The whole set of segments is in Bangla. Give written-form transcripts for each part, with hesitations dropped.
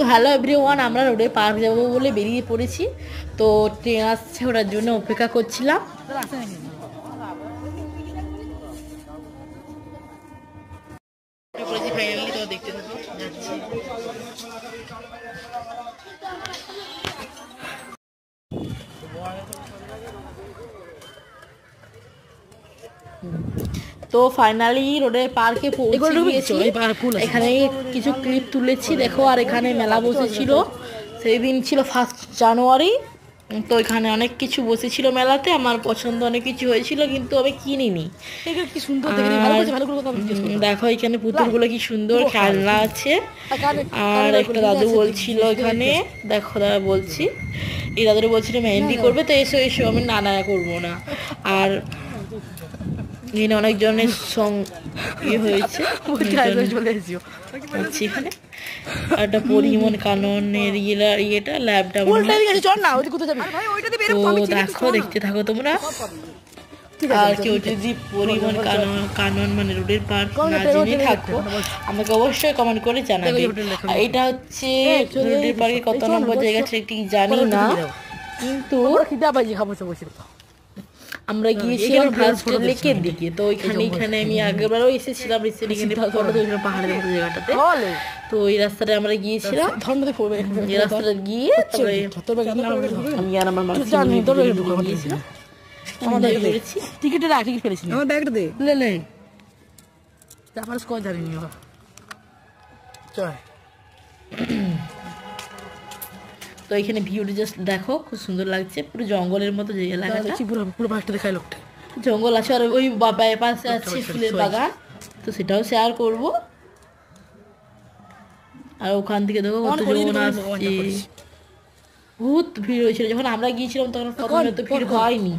তো হ্যালো এভরিওয়ান, আমরা রোডে পার্ক যাবো বলে বেরিয়ে পড়েছি। তো ট্রেন আসছে, ওটার জন্য অপেক্ষা করছিলাম। ফাইনালি তো দেখতে থাকো, যাচ্ছি। তো ফাইনালি রোডের পার্কে পৌঁছে গিয়েছি। এখানে কিছু ক্লিপ তুলেছি দেখো। আর এখানে মেলা বসেছিল, সেই দিন ছিল 1 জানুয়ারি। তো এখানে অনেক কিছু বসেছিল মেলাতে, আমার পছন্দ অনেক কিছু হয়েছিল, কিন্তু আমি কিনিনি। দেখো এখানে পুতুলগুলো কি সুন্দর খেলনা আছে। আর একটা দাদু বলছিল এখানে, দেখো দাদা বলছি, এই দাদুরে বলছিল মেহেন্দি করবে, তো এসো এসো, আমি না করবো না। আর এখানে অনেকজনের ইয়ে হয়েছে, এখানে একটা পরিমন কাননের ইয়েটা ল্যাবটা। তো দেখো, দেখতে থাকো তোমরা। আর কেউ যদি পরিমন কানন মানে রোডের পার্ক না জেনে থাকো, আমাকে অবশ্যই কমেন্ট করে জানাবে। এটা হচ্ছে রোডের পার্কে কত নম্বর জায়গা ঠিক জানি না, কিন্তু আমরা গিয়েছিলাম ফার্স্ট লেকের দিকে। তো এখানে আমি আগেরবারও এসেছিলাম রিসেন্টলি, পাহাড়ের মতো জায়গাটাতে। তো এই রাস্তাটা আমরা গিয়েছিলাম, এই রাস্তাটা গিয়ে আমি আর আমার গিয়েছিলাম। টিকিট ফেলেছি, তো এখানে ভিউটা জাস্ট দেখো, খুব সুন্দর লাগছে, পুরো জঙ্গলের মতো জায়গাটা। পুরো পাশটা দেখায় লোকটা, জঙ্গল আছে। আর ওই পাশে আছে ফুলের বাগান, তো সেটাও শেয়ার করব। আর ওখান থেকে দেখো কত জন আসছে, বহুত ভিড় হয়েছিল। যখন আমরা গিয়েছিলাম তখন প্রথমে তো ভিড় হয়নি,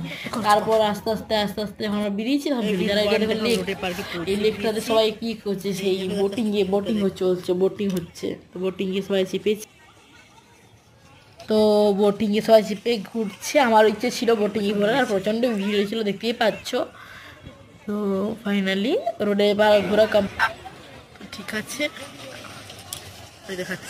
তারপর আস্তে আস্তে যখন আমরা বেরিয়েছিলাম, এই লেকটাতে সবাই কি করছে, সেই বোটিং চলছে, তো বোটিংয়ে সবাই চেপেছে। তো বোটিংয়ে সবাই চেপে ঘুরছে, আমার ইচ্ছে ছিল বোটিংয়ে ঘোরার, আর প্রচণ্ড ভিড় হয়েছিল, দেখতেই পাচ্ছ। তো ফাইনালি রোডে এবার ঘোরা ঠিক আছে, দেখাচ্ছি।